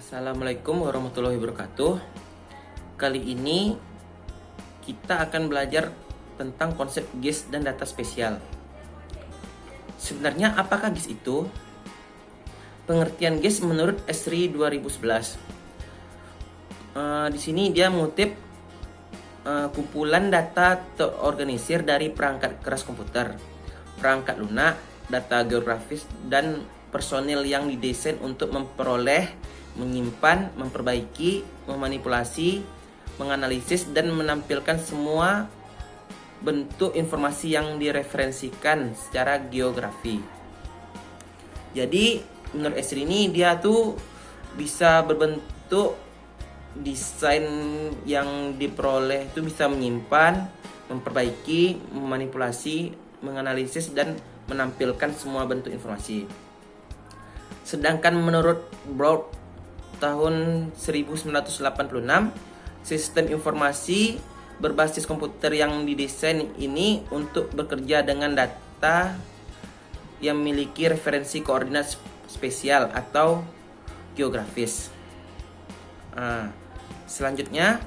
Assalamualaikum warahmatullahi wabarakatuh. Kali ini kita akan belajar tentang konsep GIS dan data spesial. Sebenarnya apakah GIS itu? Pengertian GIS menurut Esri 2011. Di sini dia mengutip kumpulan data terorganisir dari perangkat keras komputer, perangkat lunak, data geografis, dan personil yang didesain untuk memperoleh, menyimpan, memperbaiki, memanipulasi, menganalisis, dan menampilkan semua bentuk informasi yang direferensikan secara geografi. Jadi menurut Esri ini dia tuh bisa berbentuk desain yang diperoleh itu bisa menyimpan, memperbaiki, memanipulasi, menganalisis, dan menampilkan semua bentuk informasi. Sedangkan menurut Broad tahun 1986, sistem informasi berbasis komputer yang didesain ini untuk bekerja dengan data yang memiliki referensi koordinat spesial atau geografis. Selanjutnya,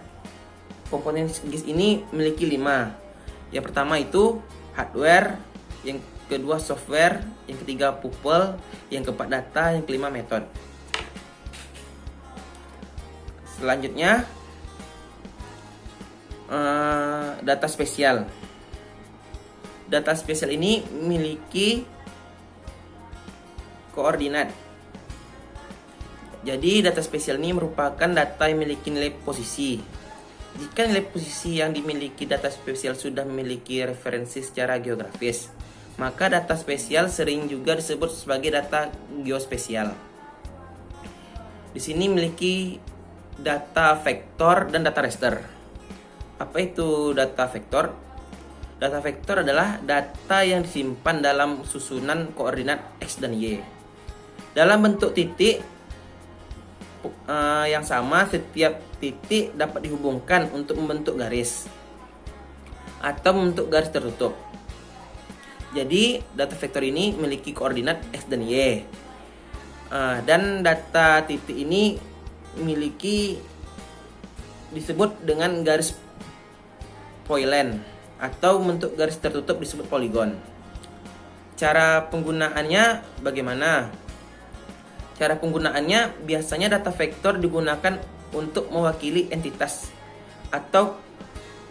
komponen GIS ini memiliki 5. Yang pertama itu hardware, yang kedua software, yang ketiga people, yang keempat data, yang kelima metode. Selanjutnya data spesial. Data spesial ini memiliki koordinat. Jadi data spesial ini merupakan data yang memiliki nilai posisi. Jika nilai posisi yang dimiliki data spesial sudah memiliki referensi secara geografis, maka data spesial sering juga disebut sebagai data geospesial. Di sini memiliki data vektor dan data raster. Apa itu data vektor? Data vektor adalah data yang disimpan dalam susunan koordinat X dan Y. Dalam bentuk titik yang sama, setiap titik dapat dihubungkan untuk membentuk garis atau membentuk garis tertutup. Jadi data vektor ini memiliki koordinat X dan Y. Dan data titik ini disebut dengan garis polyline atau bentuk garis tertutup disebut poligon. Cara penggunaannya bagaimana? Cara penggunaannya biasanya data vektor digunakan untuk mewakili entitas atau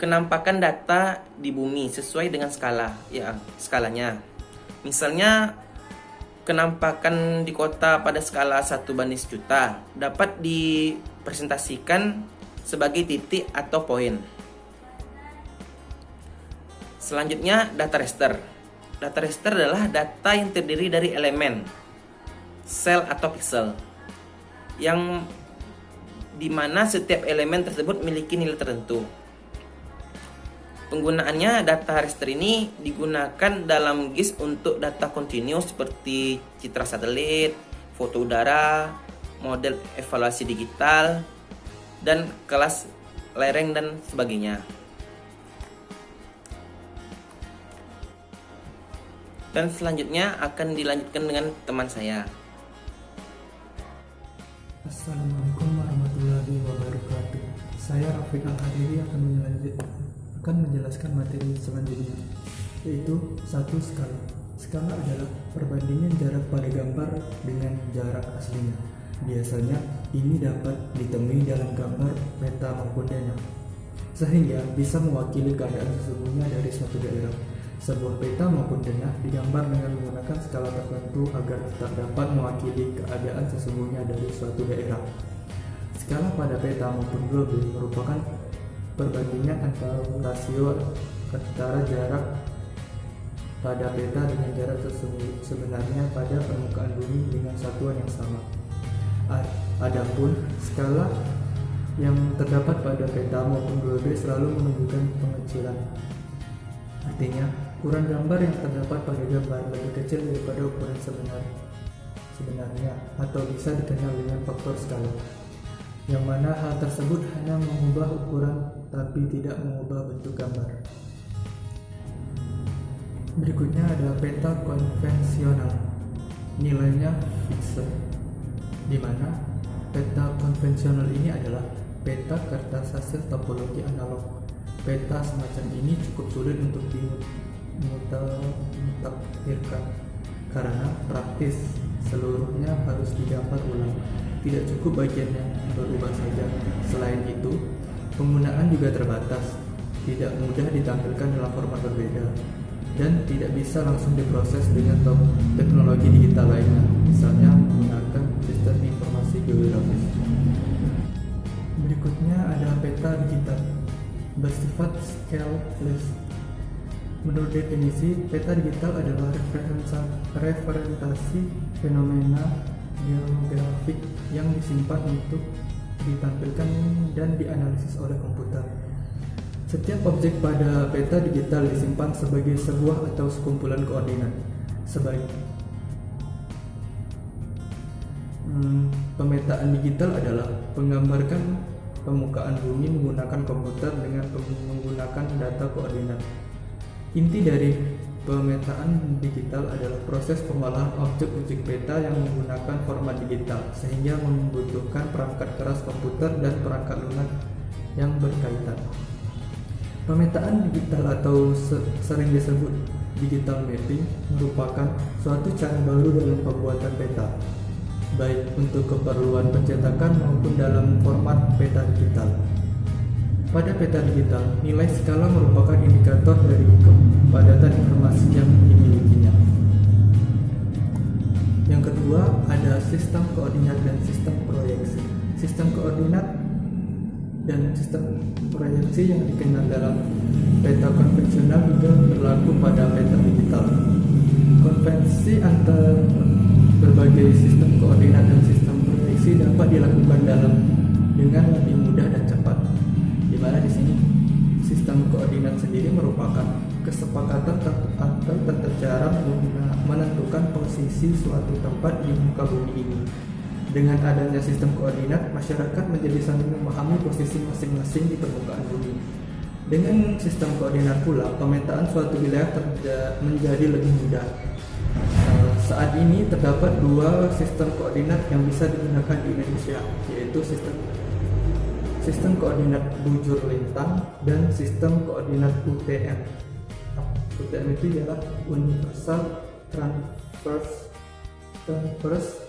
kenampakan data di bumi sesuai dengan skalanya. Misalnya kenampakan di kota pada skala 1:1.000.000 dapat dipresentasikan sebagai titik atau poin. Selanjutnya data raster. Data raster adalah data yang terdiri dari elemen, sel atau pixel, yang dimana setiap elemen tersebut memiliki nilai tertentu. Penggunaannya, data raster ini digunakan dalam GIS untuk data kontinu seperti citra satelit, foto udara, model evaluasi digital, dan kelas lereng dan sebagainya. Dan selanjutnya akan dilanjutkan dengan teman saya. Assalamualaikum warahmatullahi wabarakatuh. Saya Rafiq Al-Hadiri akan menjelaskan materi selanjutnya, yaitu satu skala. Skala adalah perbandingan jarak pada gambar dengan jarak aslinya. Biasanya ini dapat ditemui dalam gambar peta maupun denah, sehingga bisa mewakili keadaan sesungguhnya dari suatu daerah. Sebuah peta maupun denah digambar dengan menggunakan skala tertentu agar tetap dapat mewakili keadaan sesungguhnya dari suatu daerah. Skala pada peta maupun globe merupakan perbandingan antara rasio antara jarak pada peta dengan jarak sebenarnya pada permukaan bumi dengan satuan yang sama. Adapun skala yang terdapat pada peta maupun globe selalu menunjukkan pengecilan. Artinya, ukuran gambar yang terdapat pada gambar lebih kecil daripada ukuran sebenarnya atau bisa dikenal dengan faktor skala, yang mana hal tersebut hanya mengubah ukuran tapi tidak mengubah bentuk gambar. Berikutnya ada peta konvensional. Nilainya fixed, di mana Peta konvensional ini adalah peta kertas hasil topologi analog. Peta semacam ini cukup sulit untuk dimutakhirkan karena praktis seluruhnya harus digambar ulang. Tidak cukup bagian yang berubah saja. Selain itu, penggunaan juga terbatas, tidak mudah ditampilkan dalam format berbeda, dan tidak bisa langsung diproses dengan teknologi digital lainnya, misalnya menggunakan sistem informasi geografis. Berikutnya ada peta digital, bersifat scaleless. Menurut definisi, peta digital adalah representasi fenomena geografik yang disimpan untuk ditampilkan dan dianalisis oleh komputer. Setiap objek pada peta digital disimpan sebagai sebuah atau sekumpulan koordinat. Pemetaan digital adalah menggambarkan permukaan bumi menggunakan komputer dengan menggunakan data koordinat. Inti dari pemetaan digital adalah proses pengolahan objek-objek peta yang menggunakan format digital, sehingga membutuhkan perangkat keras komputer dan perangkat lunak yang berkaitan. Pemetaan digital atau sering disebut digital mapping merupakan suatu cara baru dalam pembuatan peta, baik untuk keperluan pencetakan maupun dalam format peta digital. Pada peta digital, nilai skala merupakan indikator dari kepadatan informasi yang dimilikinya. Yang kedua, ada sistem koordinat dan sistem proyeksi. Sistem koordinat dan sistem proyeksi yang dikenal dalam peta konvensional juga berlaku pada peta digital. Konvensi antara berbagai sistem koordinat dan sistem proyeksi dapat dilakukan dengan lebih mudah dan cepat. Di mana di sini sistem koordinat sendiri merupakan kesepakatan atau tata cara menentukan posisi suatu tempat di muka bumi ini. Dengan adanya sistem koordinat, masyarakat menjadi saling memahami posisi masing-masing di permukaan bumi. Dengan sistem koordinat pula, pemetaan suatu wilayah menjadi lebih mudah. Saat ini terdapat dua sistem koordinat yang bisa digunakan di Indonesia, yaitu sistem koordinat bujur lintang dan sistem koordinat UTM. UTM itu adalah Universal Transverse Nomenclature.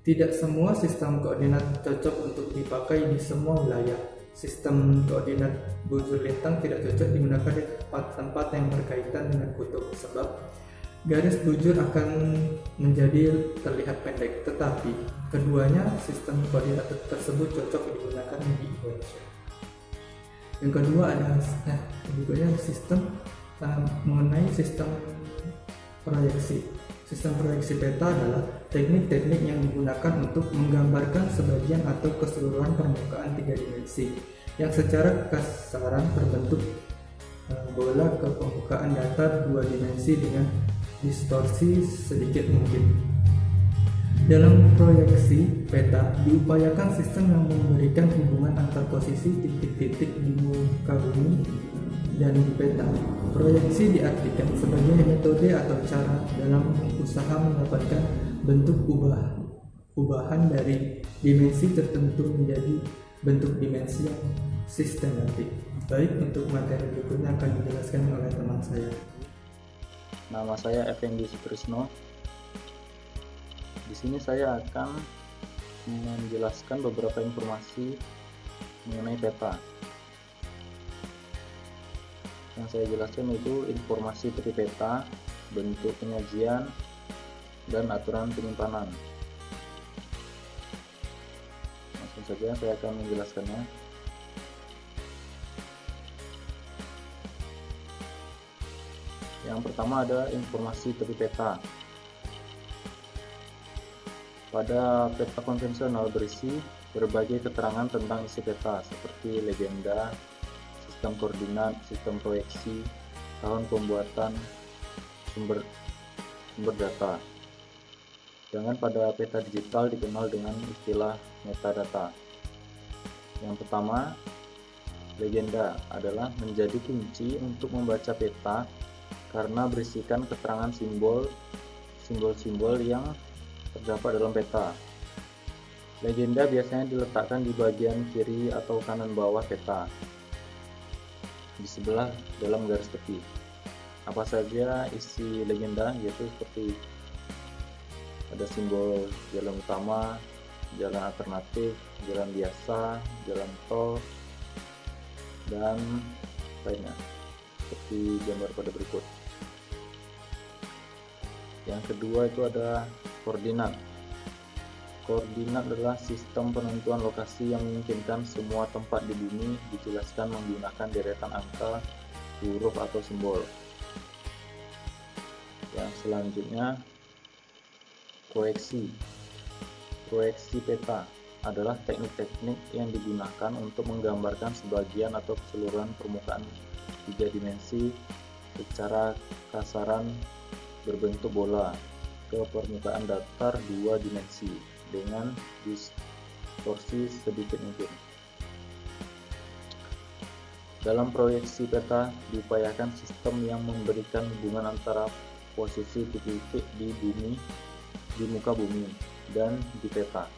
Tidak semua sistem koordinat cocok untuk dipakai di semua wilayah. Sistem koordinat bujur lintang tidak cocok digunakan di tempat yang berkaitan dengan kutub, sebab garis bujur akan menjadi terlihat pendek, tetapi keduanya sistem koordinat tersebut cocok digunakan di Indonesia. Yang kedua adalah mengenai sistem proyeksi. Sistem proyeksi peta adalah teknik-teknik yang digunakan untuk menggambarkan sebagian atau keseluruhan permukaan tiga dimensi yang secara kasaran berbentuk bola ke permukaan datar dua dimensi dengan distorsi sedikit mungkin. Dalam proyeksi peta diupayakan sistem yang memberikan hubungan antar posisi titik-titik di muka bumi dan di peta. Proyeksi diartikan sebagai metode atau cara dalam usaha mendapatkan bentuk ubahan dari dimensi tertentu menjadi bentuk dimensi yang sistematik. Baik, untuk materi berikutnya akan dijelaskan oleh teman saya. Nama saya Effendi Sutrisno. Di sini saya akan menjelaskan beberapa informasi mengenai peta. Yang saya jelaskan itu informasi dari peta, bentuk penyajian, dan aturan penyimpanan. Langsung saja saya akan menjelaskannya. Yang pertama ada informasi tepi peta. Pada peta konvensional berisi berbagai keterangan tentang isi peta seperti legenda, sistem koordinat, sistem proyeksi, tahun pembuatan, sumber data. Sedangkan pada peta digital dikenal dengan istilah metadata. Yang pertama, legenda adalah menjadi kunci untuk membaca peta karena berisikan keterangan simbol-simbol yang terdapat dalam peta. Legenda biasanya diletakkan di bagian kiri atau kanan bawah peta, di sebelah dalam garis tepi. Apa saja isi legenda, yaitu seperti ada simbol jalan utama, jalan alternatif, jalan biasa, jalan tol, dan lainnya, seperti gambar pada berikut. Yang kedua itu ada koordinat. Koordinat adalah sistem penentuan lokasi yang memungkinkan semua tempat di bumi dijelaskan menggunakan deretan angka, huruf atau simbol. Yang selanjutnya, proyeksi. Proyeksi peta adalah teknik-teknik yang digunakan untuk menggambarkan sebagian atau keseluruhan permukaan 3 dimensi secara kasaran berbentuk bola ke permukaan datar 2 dimensi dengan distorsi sedikit mungkin. Dalam proyeksi peta diupayakan sistem yang memberikan hubungan antara posisi titik-titik di bumi, di muka bumi, dan di peta.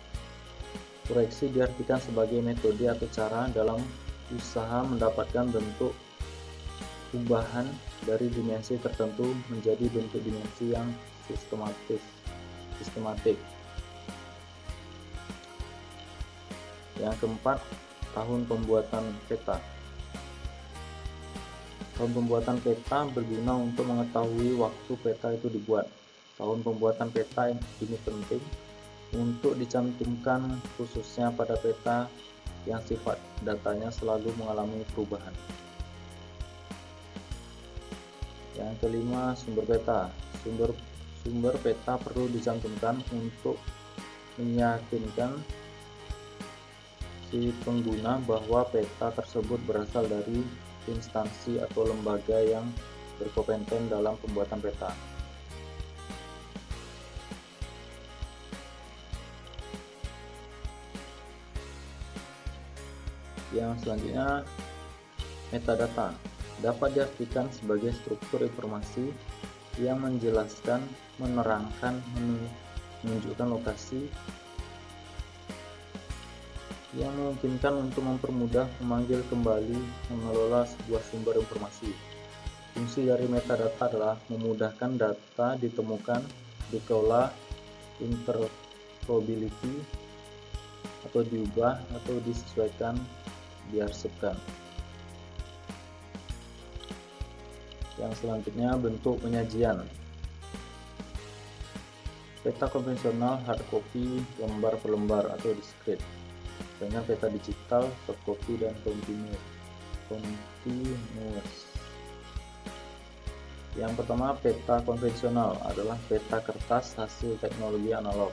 Proyeksi diartikan sebagai metode atau cara dalam usaha mendapatkan bentuk ubahan dari dimensi tertentu menjadi bentuk dimensi yang sistematik. Yang keempat, tahun pembuatan peta. Tahun pembuatan peta berguna untuk mengetahui waktu peta itu dibuat. Tahun pembuatan peta ini penting untuk dicantumkan khususnya pada peta yang sifat datanya selalu mengalami perubahan. Yang kelima, sumber peta. Sumber peta perlu dicantumkan untuk meyakinkan si pengguna bahwa peta tersebut berasal dari instansi atau lembaga yang berkompeten dalam pembuatan peta. Yang selanjutnya, metadata dapat diartikan sebagai struktur informasi yang menjelaskan, menerangkan, menunjukkan lokasi, yang memungkinkan untuk mempermudah, memanggil kembali, mengelola sebuah sumber informasi. Fungsi dari metadata adalah memudahkan data ditemukan, dikelola, interoperability, atau diubah atau disesuaikan, diarsipkan. Yang selanjutnya, bentuk penyajian. Peta konvensional hard copy, lembar per lembar atau discrete. Dengan peta digital, soft copy, dan continuous. Yang pertama, peta konvensional adalah peta kertas hasil teknologi analog.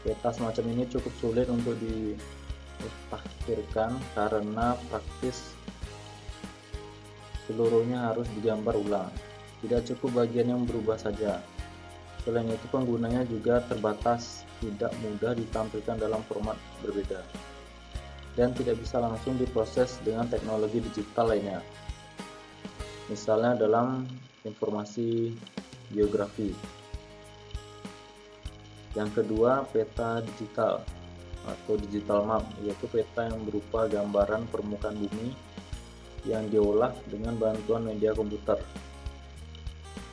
Peta semacam ini cukup sulit untuk ditafsirkan karena praktis seluruhnya harus digambar ulang. Tidak cukup bagian yang berubah saja. Selain itu, penggunanya juga terbatas, tidak mudah ditampilkan dalam format berbeda, dan tidak bisa langsung diproses dengan teknologi digital lainnya, misalnya dalam informasi geografi. Yang kedua, peta digital atau digital map, yaitu peta yang berupa gambaran permukaan bumi yang diolah dengan bantuan media komputer.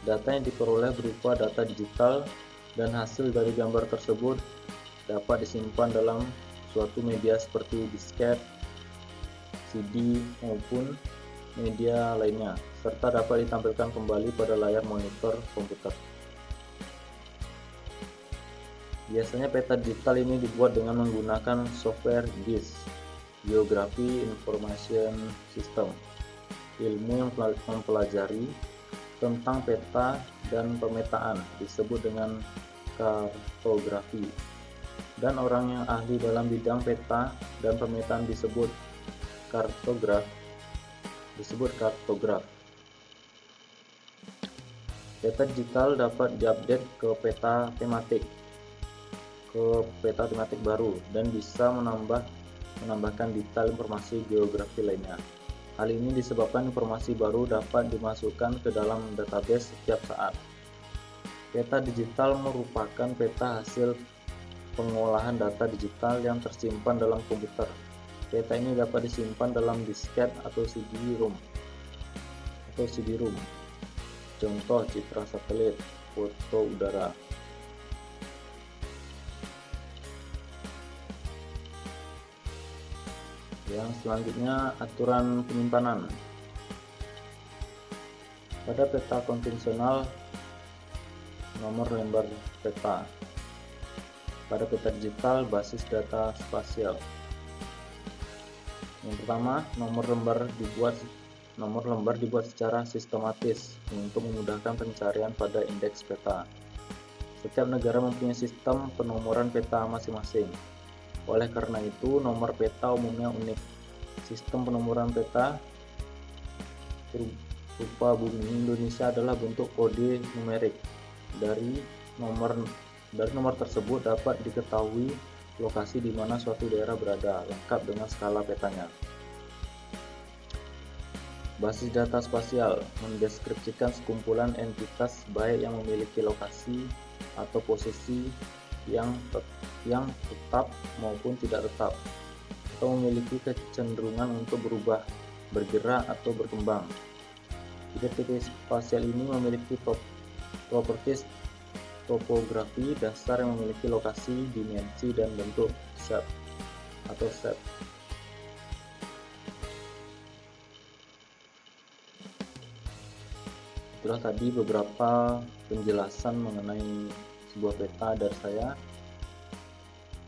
Data yang diperoleh berupa data digital, dan hasil dari gambar tersebut dapat disimpan dalam suatu media seperti disket, CD, maupun media lainnya, serta dapat ditampilkan kembali pada layar monitor komputer. Biasanya peta digital ini dibuat dengan menggunakan software GIS, Geography Information System, ilmu yang mempelajari tentang peta dan pemetaan disebut dengan kartografi, dan orang yang ahli dalam bidang peta dan pemetaan disebut kartograf. Peta digital dapat diupdate ke peta tematik baru dan bisa menambahkan detail informasi geografi lainnya. Hal ini disebabkan informasi baru dapat dimasukkan ke dalam database setiap saat. Peta digital merupakan peta hasil pengolahan data digital yang tersimpan dalam komputer. Peta ini dapat disimpan dalam disket atau CD-ROM. Contoh citra satelit, foto udara. Yang selanjutnya, aturan penyimpanan. Pada peta konvensional, nomor lembar peta. Pada peta digital, basis data spasial. Yang pertama, nomor lembar dibuat secara sistematis untuk memudahkan pencarian pada indeks peta. Setiap negara mempunyai sistem penomoran peta masing-masing. Oleh karena itu, nomor peta umumnya unik. Sistem penomoran peta berupa bumi Indonesia adalah bentuk kode numerik. Dari nomor tersebut dapat diketahui lokasi di mana suatu daerah berada, lengkap dengan skala petanya. Basis data spasial mendeskripsikan sekumpulan entitas baik yang memiliki lokasi atau posisi yang tetap maupun tidak tetap, atau memiliki kecenderungan untuk berubah, bergerak, atau berkembang. Identitas spasial ini memiliki properties topografi dasar yang memiliki lokasi, dimensi, dan bentuk shape. Itulah tadi beberapa penjelasan mengenai sebuah peta dari saya.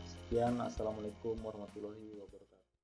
Sekian, assalamualaikum warahmatullahi wabarakatuh.